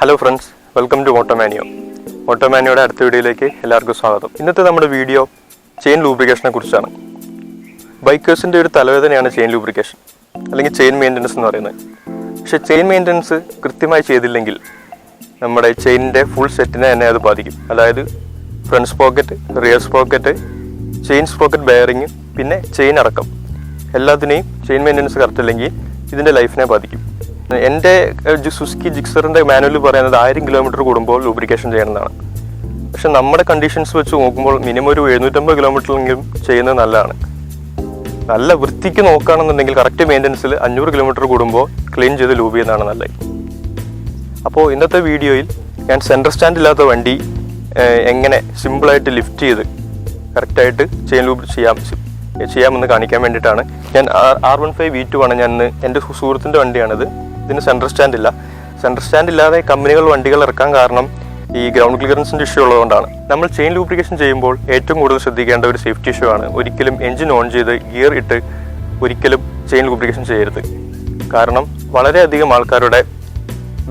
Hello friends, welcome to Automanio. Automanioയുടെ അടുത്ത വീഡിയോയിലേക്ക് എല്ലാവർക്കും സ്വാഗതം. ഇന്നത്തെ നമ്മുടെ വീഡിയോ ചെയിൻ ലൂബ്രിക്കേഷനെ കുറിച്ചാണ്. ബൈക്കേഴ്സിൻ്റെ ഒരു തലവേദനയാണ് ചെയിൻ ലൂബ്രിക്കേഷൻ അല്ലെങ്കിൽ ചെയിൻ മെയിൻ്റനൻസ് എന്ന് പറയുന്നത്. പക്ഷേ ചെയിൻ മെയിൻ്റനൻസ് കൃത്യമായി ചെയ്തില്ലെങ്കിൽ നമ്മുടെ ചെയിനിൻ്റെ ഫുൾ സെറ്റിനെ തന്നെ അത് ബാധിക്കും. അതായത് front sprocket, rear sprocket, chain sprocket bearing, പിന്നെ ചെയിൻ അടക്കം എല്ലാത്തിനെയും ചെയിൻ മെയിൻ്റനൻസ് കറക്റ്റ് അല്ലെങ്കിൽ ഇതിൻ്റെ ലൈഫിനെ ബാധിക്കും. എൻ്റെ സുസുക്കി ജിക്സറിൻ്റെ മാനുവൽ പറയുന്നത് 1000 കിലോമീറ്റർ കൂടുമ്പോൾ ലൂബ്രിക്കേഷൻ ചെയ്യണമെന്നാണ്. പക്ഷെ നമ്മുടെ കണ്ടീഷൻസ് വെച്ച് നോക്കുമ്പോൾ മിനിമം ഒരു 750 കിലോമീറ്ററെങ്കിലും ചെയ്യുന്നത് നല്ലതാണ്. നല്ല വൃത്തിക്ക് നോക്കുകയാണെന്നുണ്ടെങ്കിൽ കറക്റ്റ് മെയിൻ്റനൻസിൽ 500 കിലോമീറ്റർ കൂടുമ്പോൾ ക്ലീൻ ചെയ്ത് ലൂബ് ചെയ്യുന്നതാണ് നല്ലത്. അപ്പോൾ ഇന്നത്തെ വീഡിയോയിൽ ഞാൻ സെൻറ്റർ സ്റ്റാൻഡ് ഇല്ലാത്ത വണ്ടി എങ്ങനെ സിമ്പിളായിട്ട് ലിഫ്റ്റ് ചെയ്ത് കറക്റ്റായിട്ട് ചെയിൻ ലൂബ് ചെയ്യാമെന്ന് കാണിക്കാൻ വേണ്ടിയിട്ടാണ്. ഞാൻ R15 V2 ആണ്. ഞാൻ എൻ്റെ സുഹൃത്തിൻ്റെ വണ്ടിയാണിത്. ഇതിന് സെൻട്രൽ സ്റ്റാൻഡ് ഇല്ല. സെൻട്രൽ സ്റ്റാൻഡ് ഇല്ലാതെ കമ്പനികൾ വണ്ടികൾ ഇറക്കാൻ കാരണം ഈ ഗ്രൗണ്ട് ക്ലിയറൻസിൻ്റെ ഇഷ്യൂ ഉള്ളതുകൊണ്ടാണ്. നമ്മൾ ചെയിൻ ലൂബ്രിക്കേഷൻ ചെയ്യുമ്പോൾ ഏറ്റവും കൂടുതൽ ശ്രദ്ധിക്കേണ്ട ഒരു സേഫ്റ്റി ഇഷ്യൂ ആണ്. ഒരിക്കലും എഞ്ചിൻ ഓൺ ചെയ്ത് ഗിയർ ഇട്ട് ഒരിക്കലും ചെയിൻ ലൂബ്രിക്കേഷൻ ചെയ്യരുത്. കാരണം വളരെയധികം ആൾക്കാരുടെ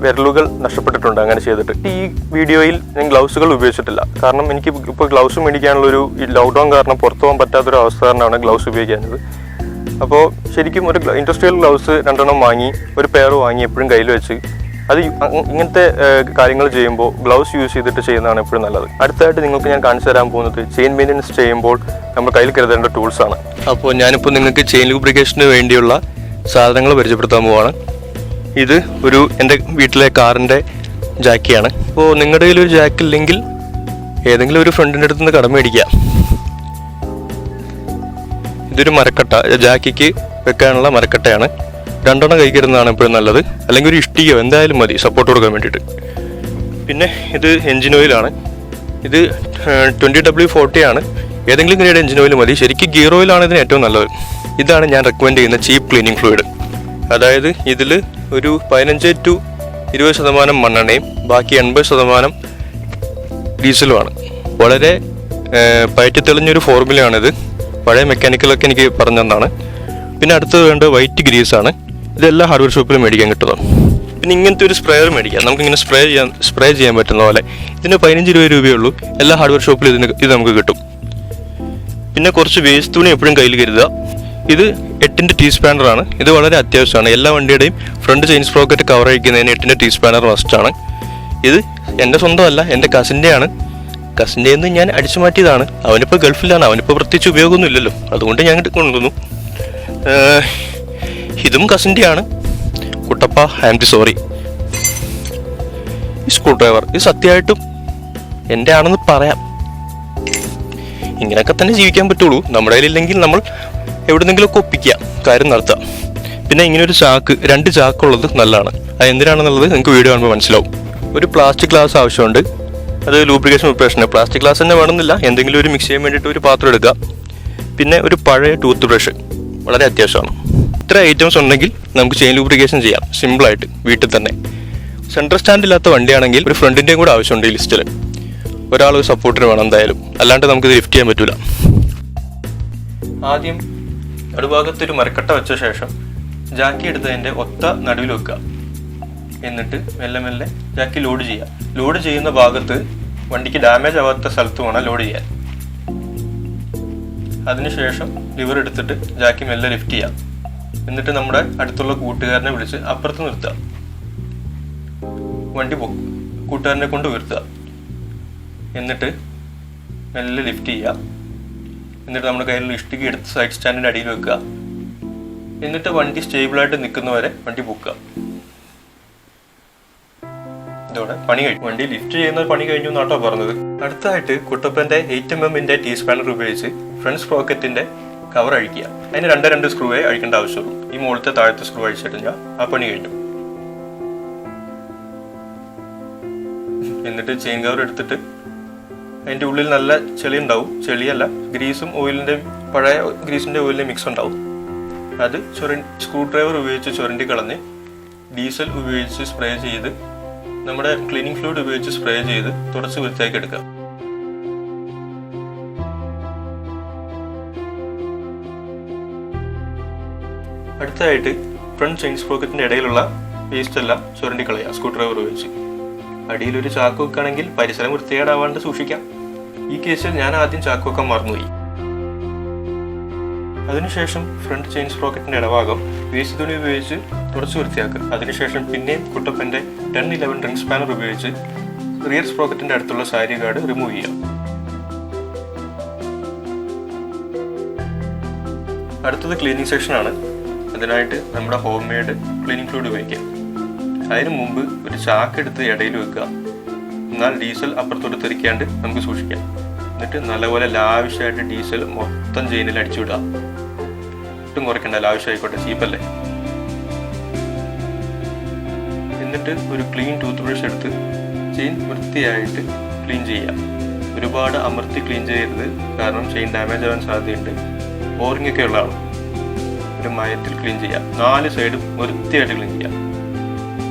വിരലുകൾ നഷ്ടപ്പെട്ടിട്ടുണ്ട് അങ്ങനെ ചെയ്തിട്ട്. ഈ വീഡിയോയിൽ ഞാൻ ഗ്ലൗസുകൾ ഉപയോഗിച്ചിട്ടില്ല. കാരണം എനിക്ക് ഇപ്പോൾ ഗ്ലൗസ് മേടിക്കാനുള്ളൊരു ഈ ലോക്ക്ഡൗൺ കാരണം പുറത്തു പോകാൻ പറ്റാത്തൊരു അവസ്ഥ കാരണമാണ് ഗ്ലൗസ് ഉപയോഗിക്കുന്നത്. അപ്പോൾ ശരിക്കും ഒരു ഇൻഡസ്ട്രിയൽ ഗ്ലൗസ് 2 വാങ്ങി, ഒരു പെയർ വാങ്ങി എപ്പോഴും കയ്യിൽ വെച്ച് അത് ഇങ്ങനത്തെ കാര്യങ്ങൾ ചെയ്യുമ്പോൾ ഗ്ലൗസ് യൂസ് ചെയ്തിട്ട് ചെയ്യുന്നതാണ് എപ്പോഴും നല്ലത്. അടുത്തായിട്ട് നിങ്ങൾക്ക് ഞാൻ കാണിച്ചു തരാൻ പോകുന്നത് ചെയിൻ മെയിൻ്റനൻസ് ചെയ്യുമ്പോൾ നമ്മൾ കയ്യിൽ കരുതേണ്ട ടൂൾസാണ്. അപ്പോൾ ഞാനിപ്പോൾ നിങ്ങൾക്ക് ചെയിൻ ലൂബ്രിക്കേഷന് വേണ്ടിയുള്ള സാധനങ്ങൾ പരിചയപ്പെടുത്താൻ പോവാണ്. ഇത് എൻ്റെ വീട്ടിലെ കാറിൻ്റെ ജാക്കിയാണ്. അപ്പോൾ നിങ്ങളുടെ കയ്യിൽ ഒരു ജാക്ക് ഇല്ലെങ്കിൽ ഏതെങ്കിലും ഒരു ഫ്രണ്ടിൻ്റെ അടുത്ത് നിന്ന് കടം മേടിക്കുക. ഇതൊരു മരക്കട്ട, ജാക്കിക്ക് വെക്കാനുള്ള മരക്കട്ടയാണ്. 2 കൈ കരുതുന്നതാണ് എപ്പോഴും നല്ലത്. അല്ലെങ്കിൽ ഒരു ഇഷ്ടികയോ എന്തായാലും മതി സപ്പോർട്ട് കൊടുക്കാൻ വേണ്ടിയിട്ട്. പിന്നെ ഇത് എൻജിൻ ഓയിലാണ്. ഇത് 20W40 ആണ്. ഏതെങ്കിലും ഗ്രേഡ് എൻജിൻ ഓയിൽ മതി. ശരിക്കും ഗിയർ ഓയിലാണ് ഇതിന് ഏറ്റവും നല്ലത്. ഇതാണ് ഞാൻ റെക്കമെൻഡ് ചെയ്യുന്ന ചീപ്പ് ക്ലീനിങ് ഫ്ലൂയിഡ്. അതായത് ഇതിൽ ഒരു 15 to 20% മണ്ണെണ്ണയും ബാക്കി 80% ഡീസലുമാണ്. വളരെ പയറ്റിത്തെളിഞ്ഞൊരു ഫോർമുലയാണിത്. പഴയ മെക്കാനിക്കലൊക്കെ എനിക്ക് പറഞ്ഞു തന്നാണ്. പിന്നെ അടുത്തത് വേണ്ടത് വൈറ്റ് ഗ്രീസാണ്. ഇതെല്ലാം ഹാർഡ്വെയർ ഷോപ്പിൽ മേടിക്കാൻ കിട്ടുന്നത്. പിന്നെ ഇങ്ങനത്തെ ഒരു സ്പ്രേയർ മേടിക്കാം. നമുക്കിങ്ങനെ സ്പ്രേ ചെയ്യാൻ പറ്റുന്ന പോലെ. ഇതിന് 15-20 രൂപയേ ഉള്ളൂ. എല്ലാ ഹാർഡ്വെയർ ഷോപ്പിലും ഇത് നമുക്ക് കിട്ടും. പിന്നെ കുറച്ച് വേസ്റ്റ് തുണി എപ്പോഴും കയ്യിൽ കരുതുക. ഇത് 8-ന്റെ ടീ സ്പാനറാണ്. ഇത് വളരെ അത്യാവശ്യമാണ്. എല്ലാ വണ്ടിയുടെയും ഫ്രണ്ട് ചെയിൻ സ്പ്രോക്കറ്റ് കവർ അഴിക്കുന്നതിന് 8-ന്റെ ടീ സ്പാനർ മസ്റ്റാണ്. ഇത് എൻ്റെ സ്വന്തമല്ല, എൻ്റെ കസിൻ്റെയാണ്. കസിൻ്റെ നിന്ന് ഞാൻ അടിച്ചു മാറ്റിയതാണ്. അവനിപ്പോൾ ഗൾഫിലാണ്. അവനിപ്പോൾ പ്രത്യേകിച്ച് ഉപയോഗമൊന്നും ഇല്ലല്ലോ, അതുകൊണ്ട് ഞാൻ കൊണ്ടുവന്നു. ഇതും കസിൻ്റെയാണ്. Kuttappa, I am sorry. ഈ സ്ക്രൂ ഡ്രൈവർ ഇത് സത്യമായിട്ടും എൻ്റെ ആണെന്ന് പറയാം. ഇങ്ങനെയൊക്കെ തന്നെ ജീവിക്കാൻ പറ്റുള്ളൂ. നമ്മുടെ കയ്യിലില്ലെങ്കിൽ നമ്മൾ എവിടെന്നെങ്കിലുമൊക്കെ ഒപ്പിക്കുക, കാര്യം നടത്തുക. പിന്നെ ഇങ്ങനെ ഒരു ചാക്ക്, 2 ചാക്കുള്ളത് നല്ലതാണ്. അത് എന്തിനാണെന്നുള്ളത് നിങ്ങൾക്ക് വീഡിയോ കാണുമ്പോൾ മനസ്സിലാവും. ഒരു പ്ലാസ്റ്റിക് ഗ്ലാസ് ആവശ്യമുണ്ട്. അത് ലൂബ്രിക്കേഷൻ പ്രിപ്പറേഷന് പ്ലാസ്റ്റിക് ഗ്ലാസ് തന്നെ വേണമെന്നില്ല. എന്തെങ്കിലും ഒരു മിക്സ് ചെയ്യാൻ വേണ്ടിയിട്ട് ഒരു പാത്രം എടുക്കുക. പിന്നെ ഒരു പഴയ ടൂത്ത് ബ്രഷ് വളരെ അത്യാവശ്യമാണ്. ഇത്ര ഐറ്റംസ് ഉണ്ടെങ്കിൽ നമുക്ക് ചെയിൻ ലൂബ്രിക്കേഷൻ ചെയ്യാം സിമ്പിളായിട്ട് വീട്ടിൽ തന്നെ. സെൻട്രൽ സ്റ്റാൻഡ് ഇല്ലാത്ത വണ്ടിയാണെങ്കിൽ ഒരു ഫ്രണ്ടിൻ്റെയും കൂടെ ആവശ്യമുണ്ട് ഈ ലിസ്റ്റിൽ. ഒരാൾ സപ്പോർട്ടിന് വേണം എന്തായാലും, അല്ലാണ്ട് നമുക്കിത് ലിഫ്റ്റ് ചെയ്യാൻ പറ്റില്ല. ആദ്യം നടുഭാഗത്തൊരു മരക്കട്ട വെച്ച ശേഷം ജാക്കി എടുത്തതിൻ്റെ ഒത്ത നടുവിൽ വെക്കുക. എന്നിട്ട് മെല്ലെ മെല്ലെ ജാക്കി ലോഡ് ചെയ്യുക. ലോഡ് ചെയ്യുന്ന ഭാഗത്ത് വണ്ടിക്ക് ഡാമേജ് ആവാത്ത സ്ഥലത്ത് വേണം ലോഡ് ചെയ്യാൻ. അതിനുശേഷം ലിവർ എടുത്തിട്ട് ജാക്കി മെല്ലെ ലിഫ്റ്റ് ചെയ്യാം. എന്നിട്ട് നമ്മുടെ അടുത്തുള്ള കൂട്ടുകാരനെ വിളിച്ച് അപ്പുറത്ത് നിർത്തുക. വണ്ടി കൂട്ടുകാരനെ കൊണ്ട് ഉയർത്തുക. എന്നിട്ട് മെല്ലെ ലിഫ്റ്റ് ചെയ്യുക. എന്നിട്ട് നമ്മുടെ കയ്യിൽ ഇഷ്ടിക എടുത്ത് സൈഡ് സ്റ്റാൻഡിൻ്റെ അടിയിൽ വെക്കുക. എന്നിട്ട് വണ്ടി സ്റ്റേബിളായിട്ട് നിൽക്കുന്നവരെ വണ്ടി പൊക്കുക. ഇതോടെ പണി കഴിഞ്ഞു. വണ്ടി ലിഫ്റ്റ് ചെയ്യുന്ന പണി കഴിഞ്ഞു എന്നാട്ടോ പറഞ്ഞത്. അടുത്തായിട്ട് കുട്ടപ്പൻ്റെ 8mm ടീ സ്പാനർ ഉപയോഗിച്ച് ഫ്രണ്ട് സ്പ്രോക്കറ്റിൻ്റെ കവർ അഴിക്കുക. അതിന് 2 സ്ക്രൂവേ അഴിക്കേണ്ട ആവശ്യമുള്ളൂ. ഈ മുകളിലത്തെ താഴത്തെ സ്ക്രൂ അഴിച്ചിട്ട് ഞാൻ ആ പണി കഴിഞ്ഞു. എന്നിട്ട് ചെയിൻ കവർ എടുത്തിട്ട് അതിൻ്റെ ഉള്ളിൽ നല്ല ചെളി ഉണ്ടാവും. ചെളിയല്ല, ഗ്രീസും ഓയിലിൻ്റെ, പഴയ ഗ്രീസിൻ്റെ ഓയിലിൻ്റെ മിക്സ് ഉണ്ടാവും. അത് സ്ക്രൂ ഡ്രൈവർ ഉപയോഗിച്ച് ചുരണ്ടി കളഞ്ഞ് ഡീസൽ ഉപയോഗിച്ച് സ്പ്രേ ചെയ്ത് നമ്മുടെ ക്ലീനിങ് ഫ്ലൂയിഡ് ഉപയോഗിച്ച് സ്പ്രേ ചെയ്ത് തുടച്ച് വൃത്തിയാക്കി എടുക്കുക. അടുത്തതായിട്ട് ഫ്രണ്ട് ചെയിൻ സ്പ്രോക്കറ്റിൻ്റെ ഇടയിലുള്ള വേസ്റ്റ് എല്ലാം ചുരണ്ടി കളയുക സ്ക്രൂ ഡ്രൈവർ ഉപയോഗിച്ച്. അടിയിലൊരു ചാക്ക് വെക്കുകയാണെങ്കിൽ പരിസരം വൃത്തികേടാവാണ്ട് സൂക്ഷിക്കാം. ഈ കേസിൽ ഞാൻ ആദ്യം ചാക്ക് വെക്കാൻ മറന്നുപോയി. അതിനുശേഷം ഫ്രണ്ട് ചെയിൻ സ്പ്രോക്കറ്റിന്റെ ഇടഭാഗം വേസ്റ്റ് തുണി ഉപയോഗിച്ച് തുടച്ച് വൃത്തിയാക്കുക. അതിനുശേഷം പിന്നെയും കുട്ടപ്പന്റെ 10-11 റിംഗ് സ്പാനർ ഉപയോഗിച്ച് റിയർ സ്പ്രോക്കറ്റിന്റെ അടുത്തുള്ള സാരി ഗാർഡ് റിമൂവ് ചെയ്യാം. അടുത്തത് ക്ലീനിങ് സെക്ഷനാണ്. അതിനായിട്ട് നമ്മുടെ ഹോം മെയ്ഡ് ക്ലീനിങ് ഫ്ലൂയിഡ് ഉപയോഗിക്കാം. അതിന് മുമ്പ് ഒരു ചാക്ക് എടുത്ത് ഇടയിൽ വെക്കുക. എന്നാൽ ഡീസൽ അപ്പുറത്തോട്ട് തെറിക്കാണ്ട് നമുക്ക് സൂക്ഷിക്കാം. എന്നിട്ട് നല്ലപോലെ ലാവിഷായിട്ട് ഡീസൽ മൊത്തം ചെയിനിൽ അടിച്ചുവിടുക. ഒട്ടും കുറയ്ക്കണ്ട, ലാവിഷായിക്കോട്ടെ, ചീപ്പല്ലേ. എന്നിട്ട് ഒരു ക്ലീൻ ടൂത്ത് ബ്രഷ് എടുത്ത് ചെയിൻ വൃത്തിയായിട്ട് ക്ലീൻ ചെയ്യുക. ഒരുപാട് അമർത്തി ക്ലീൻ ചെയ്യരുത്, കാരണം ചെയിൻ ഡാമേജ് ആവാൻ സാധ്യതയുണ്ട്. ബോറിംഗ് ഒക്കെ ഉള്ളതാണ്. ഒരു മയത്തിൽ ക്ലീൻ ചെയ്യാം. 4 സൈഡും വൃത്തിയായിട്ട് ക്ലീൻ ചെയ്യാം.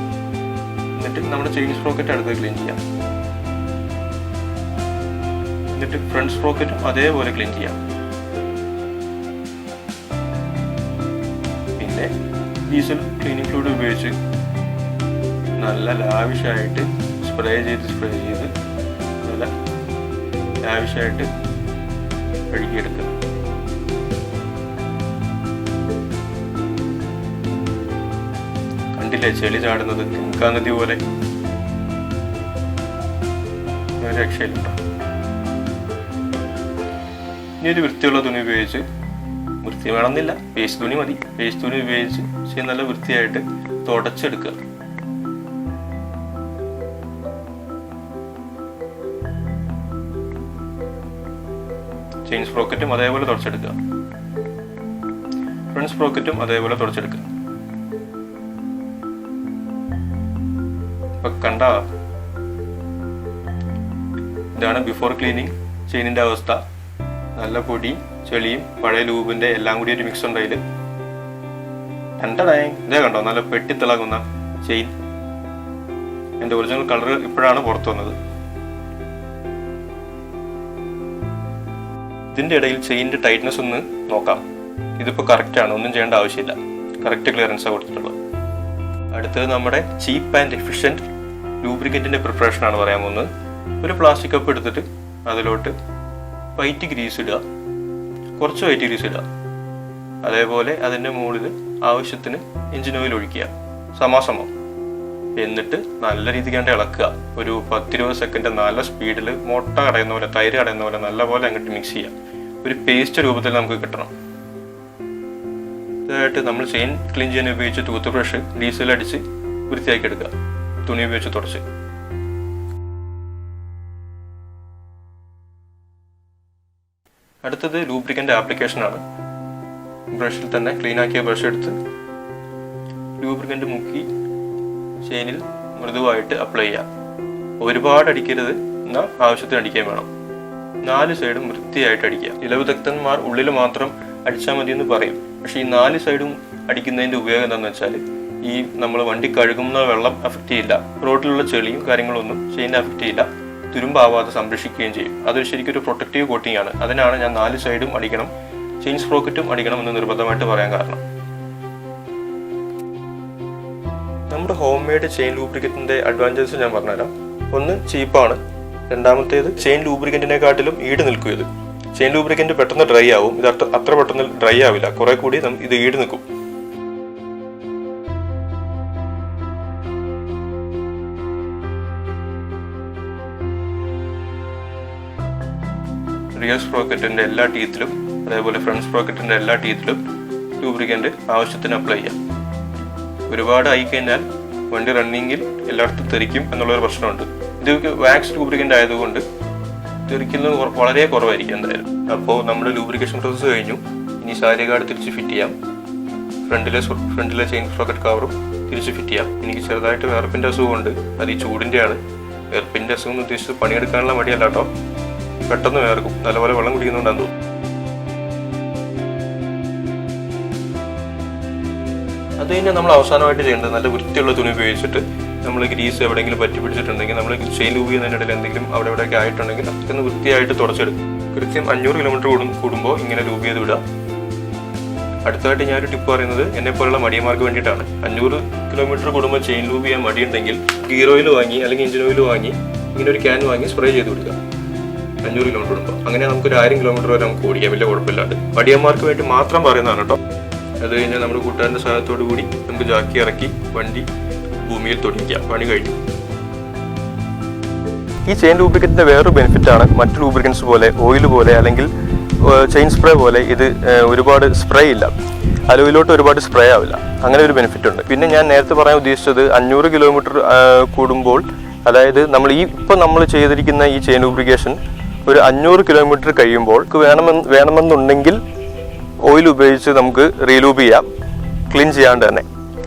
എന്നിട്ട് നമ്മുടെ ചെയിൻ സ്പ്രോക്കറ്റ് അടുത്ത് ക്ലീൻ ചെയ്യാം. എന്നിട്ട് ഫ്രണ്ട് സ്പ്രോക്കറ്റും അതേപോലെ ക്ലീൻ ചെയ്യാം. പിന്നെ ഡീസൽ ക്ലീനിങ് ഫ്ലൂയിഡ് ഉപയോഗിച്ച് നല്ല ലാവിഷായിട്ട് സ്പ്രേ ചെയ്ത് നല്ല ലാവിഷായിട്ട് കഴുകിയെടുക്കുക. കണ്ടില്ലേ ചെളി ചാടുന്നത്, ഗംഗാ നദി പോലെ. രക്ഷയില്ല. ഇനി ഒരു വൃത്തിയുള്ള തുണി ഉപയോഗിച്ച്, വൃത്തി വേണമെന്നില്ല, വേസ്റ്റ് തുണി മതി, വേസ്റ്റ് തുണി ഉപയോഗിച്ച് നല്ല വൃത്തിയായിട്ട് തുടച്ചെടുക്കുക. ചെയിൻ സ്പ്രോക്കറ്റും അതേപോലെ തുടച്ചെടുക്കുക. ഫ്രണ്ട് സ്പ്രോക്കറ്റും അതേപോലെ തുടച്ചെടുക്കുക. ഇപ്പൊ കണ്ട, ഇതാണ് ബിഫോർ ക്ലീനിങ് ചെയിനിന്റെ അവസ്ഥ. നല്ല പൊടിയും ചെളിയും പഴയ ലൂബിന്റെ എല്ലാം കൂടി ഒരു മിക്സ് ഉണ്ടായില്. ഇതേ കണ്ടോ, നല്ല പെട്ടിത്തിളങ്ങുന്ന ചെയിൻ. എന്റെ ഒറിജിനൽ കളർ ഇപ്പോഴാണ് പുറത്തു വന്നത്. ഇതിന്റെ ഇടയിൽ ചെയിനിന്റെ ടൈറ്റ്നസ് ഒന്ന് നോക്കാം. ഇതിപ്പോ കറക്റ്റ് ആണ്, ഒന്നും ചെയ്യേണ്ട ആവശ്യമില്ല. കറക്റ്റ് ക്ലിയറൻസാണ് കൊടുത്തിട്ടുള്ളത്. അടുത്തത് നമ്മുടെ ചീപ്പ് ആൻഡ് എഫിഷ്യന്റ് ലൂബ്രിക്കന്റിന്റെ പ്രിപ്പറേഷൻ ആണ് പറയാൻ പോകുന്നത്. ഒരു പ്ലാസ്റ്റിക് കപ്പ് എടുത്തിട്ട് അതിലോട്ട് വൈറ്റ് ഗ്രീസ് ഇടുക, കുറച്ച് വൈറ്റ് ഗ്രീസ് ഇടുക. അതേപോലെ അതിൻ്റെ മുകളിൽ ആവശ്യത്തിന് എഞ്ചിൻ ഓയിൽ ഒഴിക്കുക, സമാസമം. എന്നിട്ട് നല്ല രീതിക്ക് കണ്ട് ഇളക്കുക. ഒരു 10-20 സെക്കൻഡ് നല്ല സ്പീഡിൽ മുട്ട കടയുന്ന പോലെ, തൈര് കടയുന്ന പോലെ നല്ലപോലെ അങ്ങോട്ട് മിക്സ് ചെയ്യുക. ഒരു പേസ്റ്റ് രൂപത്തിൽ നമുക്ക് കിട്ടണം. ഇതായിട്ട് നമ്മൾ ചെയിൻ ക്ലീൻ ചെയ്യാൻ ഉപയോഗിച്ച് ടൂത്ത് ബ്രഷ് ഡീസൽ അടിച്ച് വൃത്തിയാക്കി എടുക്കുക, തുണി ഉപയോഗിച്ച് തുടച്ച്. അടുത്തത് ലൂബ്രിക്കൻ്റ് ആപ്ലിക്കേഷനാണ്. ബ്രഷിൽ തന്നെ ക്ലീൻ ആക്കിയ ബ്രഷ് എടുത്ത് ലൂബ്രിക്കൻ്റ് മുക്കി ചെയിനിൽ മൃദുവായിട്ട് അപ്ലൈ ചെയ്യുക. ഒരുപാട് അടിക്കരുത്, എന്നാൽ ആവശ്യത്തിന് അടിക്കാൻ വേണം. 4 സൈഡും വൃത്തിയായിട്ട് അടിക്കുക. ചില വിദഗ്ധന്മാർ ഉള്ളിൽ മാത്രം അടിച്ചാൽ മതി എന്ന് പറയും. പക്ഷെ ഈ 4 സൈഡും അടിക്കുന്നതിൻ്റെ ഉപയോഗം എന്താണെന്ന് വെച്ചാൽ, ഈ നമ്മൾ വണ്ടി കഴുകുന്ന വെള്ളം അഫക്റ്റ് ചെയ്യില്ല, റോഡിലുള്ള ചെളിയും കാര്യങ്ങളൊന്നും ചെയിനെ അഫക്റ്റ് ചെയ്യില്ല, തുരുമ്പാവാതെ സംരക്ഷിക്കുകയും ചെയ്യും. അതൊരു ശരിക്കും ഒരു പ്രൊട്ടക്റ്റീവ് കോട്ടിംഗ് ആണ്. അതിനാണ് ഞാൻ 4 സൈഡും അടിക്കണം, ചെയിൻ സ്പ്രോക്കറ്റും അടിക്കണം എന്ന് നിർബന്ധമായിട്ട് പറയാൻ കാരണം. നമ്മുടെ ഹോം മെയ്ഡ് ചെയിൻ ലൂബ്രിക്കറ്റിന്റെ അഡ്വാൻറ്റേജസ് ഞാൻ പറഞ്ഞുതരാം. ഒന്ന്, ചീപ്പാണ്. രണ്ടാമത്തേത്, ചെയിൻ ലൂബ്രിക്കന്റിനെക്കാട്ടിലും ഈട് നിൽക്കും. ഇത് ചെയിൻ ലൂബ്രിക്കന്റ് പെട്ടെന്ന് ഡ്രൈ ആവും, ഇത് അത്ര പെട്ടെന്ന് ഡ്രൈ ആവില്ല, കുറെ കൂടി ഇത് ഈട് നിൽക്കും. റിയർ സ്പ്രോക്കറ്റിന്റെ എല്ലാ ടീത്തിലും അതേപോലെ ഫ്രണ്ട് സ്പ്രോക്കറ്റിന്റെ എല്ലാ ടീത്തിലും ലൂബ്രിക്കന്റ് ആവശ്യത്തിന് അപ്ലൈ ചെയ്യാം. ഒരുപാട് ആയി കഴിഞ്ഞാൽ വണ്ടി റണ്ണിങ്ങിൽ എല്ലായിടത്തും തെറിക്കും എന്നുള്ളൊരു പ്രശ്നമുണ്ട്. ഇത് വാക്സ് ലൂബ്രിക്കന്റ് ആയതുകൊണ്ട് തെറിക്കുന്നത് വളരെ കുറവായിരിക്കും എന്തായാലും. അപ്പോൾ നമ്മുടെ ലൂബ്രിക്കേഷൻ പ്രോസസ്സ് കഴിഞ്ഞു. ഇനി സാരി ഗാർഡ് തിരിച്ച് ഫിറ്റ് ചെയ്യാം. ഫ്രണ്ടിലെ ചെയിൻ സ്പ്രോക്കറ്റ് കവറും തിരിച്ച് ഫിറ്റ് ചെയ്യാം. എനിക്ക് ചെറുതായിട്ട് വിയർപ്പിന്റെ അസുഖമുണ്ട്, അത് ഈ ചൂടിൻ്റെയാണ്. വിയർപ്പിന്റെ അസുഖം എന്ന് ഉദ്ദേശിച്ച് പണിയെടുക്കാനുള്ള മടിയല്ല കേട്ടോ, പെട്ടെന്ന് വേർക്കും, നല്ലപോലെ വെള്ളം കുടിക്കുന്നുണ്ടെന്ന് തോന്നുന്നു. അത് കഴിഞ്ഞാൽ നമ്മൾ അവസാനമായിട്ട് ചെയ്യേണ്ടത്, നല്ല വൃത്തിയുള്ള തുണി ഉപയോഗിച്ചിട്ട് നമ്മൾ ഗ്രീസ് എവിടെയെങ്കിലും പറ്റി പിടിച്ചിട്ടുണ്ടെങ്കിൽ, നമ്മൾ ചെയിൻ ലൂബ് ചെയ്യുന്നതിനിടയിൽ എന്തെങ്കിലും അവിടെയൊക്കെ ആയിട്ടുണ്ടെങ്കിൽ അതൊന്ന് വൃത്തിയായിട്ട് തുടച്ചെടുക്കും. കൃത്യം 500 കിലോമീറ്റർ കൂടുമ്പോൾ ഇങ്ങനെ ലൂബ് ചെയ്ത് വിടുക. അടുത്തതായിട്ട് ഞാനൊരു ടിപ്പ് പറയുന്നത് എന്നെപ്പോലുള്ള മടിയന്മാർക്ക് വേണ്ടിയിട്ടാണ്. 500 കിലോമീറ്റർ കൂടുമ്പോൾ ചെയിൻ ലൂബ് ചെയ്യാൻ മടിയുണ്ടെങ്കിൽ ഗിയർ ഓയിൽ വാങ്ങി അല്ലെങ്കിൽ എഞ്ചിൻ ഓയിൽ വാങ്ങി ഇങ്ങനെ ഒരു ക്യാൻ വാങ്ങി സ്പ്രേ ചെയ്ത് കൊടുക്കുക 500 കിലോമീറ്റർ കൂടുമ്പോൾ. അങ്ങനെ നമുക്കൊരു 1000 കിലോമീറ്റർ വരെ നമുക്ക് ഓടിക്കാം, വലിയ കുഴപ്പമില്ലാണ്ട്. മടിയന്മാർക്ക് വേണ്ടി മാത്രം പറയുന്നതാണ് കേട്ടോ. അത് കഴിഞ്ഞാൽ നമ്മുടെ കൂട്ടുകാരൻ്റെ സഹായത്തോടു കൂടി നമുക്ക് ജാക്കി ഇറക്കി വണ്ടി ഭൂമിയിൽ തൊടിക്കാം, പണി കഴിഞ്ഞു. ഈ ചെയിൻ ലൂബ്രിക്കറ്റിൻ്റെ വേറൊരു ബെനിഫിറ്റാണ് മറ്റു ലൂബ്രിക്കൻസ് പോലെ ഓയിൽ പോലെ അല്ലെങ്കിൽ ചെയിൻ സ്പ്രേ പോലെ ഇത് ഒരുപാട് സ്പ്രേ ഇല്ല, അലോയിലോട്ട് ഒരുപാട് സ്പ്രേ ആവില്ല. അങ്ങനെ ഒരു ബെനിഫിറ്റ് ഉണ്ട്. പിന്നെ ഞാൻ നേരത്തെ പറയാൻ ഉദ്ദേശിച്ചത് 500 കിലോമീറ്റർ കൂടുമ്പോൾ, അതായത് ഇപ്പോൾ നമ്മൾ ചെയ്തിരിക്കുന്ന ഈ ചെയിൻ ലൂബ്രിക്കേഷൻ ഒരു 500 കിലോമീറ്റർ കഴിയുമ്പോൾ വേണമെന്നുണ്ടെങ്കിൽ ഓയിൽ ഉപയോഗിച്ച് നമുക്ക് റീലൂബ് ചെയ്യാം, ക്ലീൻ ചെയ്യാണ്ട് തന്നെ.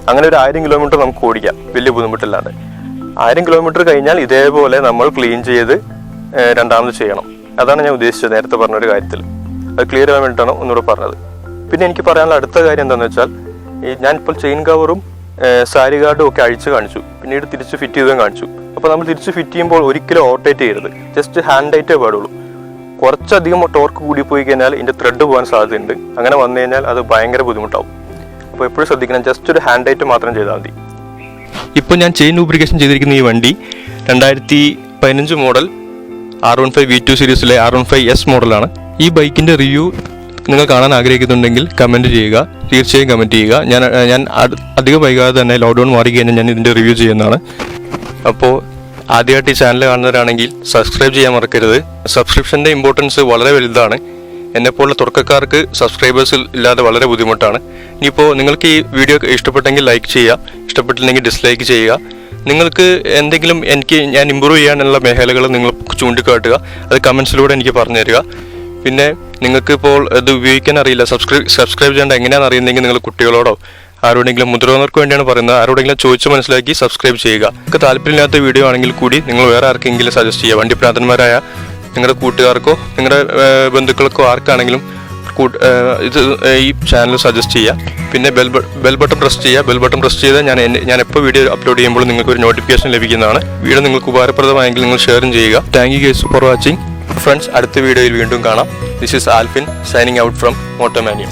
അങ്ങനെ ഒരു 1000 കിലോമീറ്റർ നമുക്ക് ഓടിക്കാം വലിയ ബുദ്ധിമുട്ടില്ലാണ്ട്. 1000 കിലോമീറ്റർ കഴിഞ്ഞാൽ ഇതേപോലെ നമ്മൾ ക്ലീൻ ചെയ്ത് രണ്ടാമത് ചെയ്യണം. അതാണ് ഞാൻ ഉദ്ദേശിച്ചത് നേരത്തെ പറഞ്ഞൊരു കാര്യത്തിൽ. അത് ക്ലിയർ ചെയ്യാൻ വേണ്ടിയിട്ടാണ് ഒന്നുകൂടെ പറഞ്ഞത്. പിന്നെ എനിക്ക് പറയാനുള്ള അടുത്ത കാര്യം എന്താണെന്ന് വെച്ചാൽ, ഞാനിപ്പോൾ ചെയിൻ കവറും സാരി ഗാർഡും ഒക്കെ അഴിച്ച് കാണിച്ചു, പിന്നീട് തിരിച്ച് ഫിറ്റ് ചെയ്തും കാണിച്ചു. അപ്പോൾ നമ്മൾ തിരിച്ച് ഫിറ്റ് ചെയ്യുമ്പോൾ ഒരിക്കലും ഓവർടൈറ്റ് ചെയ്യരുത്, ജസ്റ്റ് ഹാൻഡ് ടൈറ്റേ പാടുള്ളൂ. കുറച്ചധികം ടോർക്ക് കൂടി പോയി കഴിഞ്ഞാൽ ഇതിൻ്റെ ത്രെഡ് പോകാൻ സാധ്യതയുണ്ട്. അങ്ങനെ വന്നു കഴിഞ്ഞാൽ അത് ഭയങ്കര ബുദ്ധിമുട്ടാവും. അപ്പോൾ എപ്പോഴും ശ്രദ്ധിക്കണം, ജസ്റ്റ് ഒരു ഹാൻഡ് ടൈറ്റ് മാത്രം ചെയ്താൽ മതി. ഇപ്പോൾ ഞാൻ ചെയിൻ ലൂബ്രിക്കേഷൻ ചെയ്തിരിക്കുന്ന ഈ വണ്ടി 2015 മോഡൽ R15 V2 സീരീസിലെ R15S മോഡലാണ്. ഈ ബൈക്കിൻ്റെ റിവ്യൂ നിങ്ങൾ കാണാൻ ആഗ്രഹിക്കുന്നുണ്ടെങ്കിൽ കമൻറ്റ് ചെയ്യുക, തീർച്ചയായും കമൻറ്റ് ചെയ്യുക. ഞാൻ അധികം വൈകാതെ തന്നെ ലോക്ക്ഡൗൺ മാറി കഴിഞ്ഞാൽ ഞാൻ ഇതിൻ്റെ റിവ്യൂ ചെയ്യുന്നതാണ്. അപ്പോൾ ആദ്യമായിട്ട് ഈ ചാനൽ കാണുന്നവരാണെങ്കിൽ സബ്സ്ക്രൈബ് ചെയ്യാൻ മറക്കരുത്. സബ്സ്ക്രിപ്ഷൻ്റെ ഇമ്പോർട്ടൻസ് വളരെ വലുതാണ്. എന്നെപ്പോലുള്ള തുടക്കക്കാർക്ക് സബ്സ്ക്രൈബേഴ്സ് ഇല്ലാതെ വളരെ ബുദ്ധിമുട്ടാണ്. ഇനിയിപ്പോൾ നിങ്ങൾക്ക് ഈ വീഡിയോ ഇഷ്ടപ്പെട്ടെങ്കിൽ ലൈക്ക് ചെയ്യുക, ഇഷ്ടപ്പെട്ടില്ലെങ്കിൽ ഡിസ്ലൈക്ക് ചെയ്യുക. നിങ്ങൾക്ക് എന്തെങ്കിലും ഞാൻ ഇമ്പ്രൂവ് ചെയ്യാനുള്ള മേഖലകൾ നിങ്ങൾ ചൂണ്ടിക്കാട്ടുക, അത് കമൻസിലൂടെ എനിക്ക് പറഞ്ഞു തരിക. പിന്നെ നിങ്ങൾക്ക് ഇപ്പോൾ ഇത് ഉപയോഗിക്കാൻ അറിയില്ല, സബ്സ്ക്രൈബ് ചെയ്യേണ്ട എങ്ങനെയാണെന്ന് അറിയുന്നെങ്കിൽ നിങ്ങൾ കുട്ടികളോടോ ആരോടെങ്കിലും, മുതിർന്നവർക്ക് വേണ്ടിയാണ് പറയുന്നത്, ആരോടെങ്കിലും ചോദിച്ച് മനസ്സിലാക്കി സബ്സ്ക്രൈബ് ചെയ്യുക. നിങ്ങൾക്ക് താല്പര്യമില്ലാത്ത വീഡിയോ ആണെങ്കിൽ കൂടി നിങ്ങൾ വേറെ ആർക്കെങ്കിലും സജസ്റ്റ് ചെയ്യുക. വണ്ടിപ്രാന്തന്മാരായ നിങ്ങളുടെ കൂട്ടുകാർക്കോ നിങ്ങളുടെ ബന്ധുക്കൾക്കോ ആർക്കാണെങ്കിലും ഈ ചാനൽ സജസ്റ്റ് ചെയ്യുക. പിന്നെ ബെൽ ബട്ടൺ പ്രസ് ചെയ്യുക. ബെൽ ബട്ടൺ പ്രസ് ചെയ്താൽ ഞാൻ എപ്പോൾ വീഡിയോ അപ്ലോഡ് ചെയ്യുമ്പോൾ നിങ്ങൾക്ക് ഒരു നോട്ടിഫിക്കേഷൻ ലഭിക്കുന്നതാണ്. വീഡിയോ നിങ്ങൾക്ക് ഉപകാരപ്രദമായെങ്കിൽ നിങ്ങൾ ഷെയറും ചെയ്യുക. Thank you guys for watching. Friends, അടുത്ത വീഡിയോയിൽ വീണ്ടും കാണാം. This is Alphin signing out from മോട്ടോമാനിയ.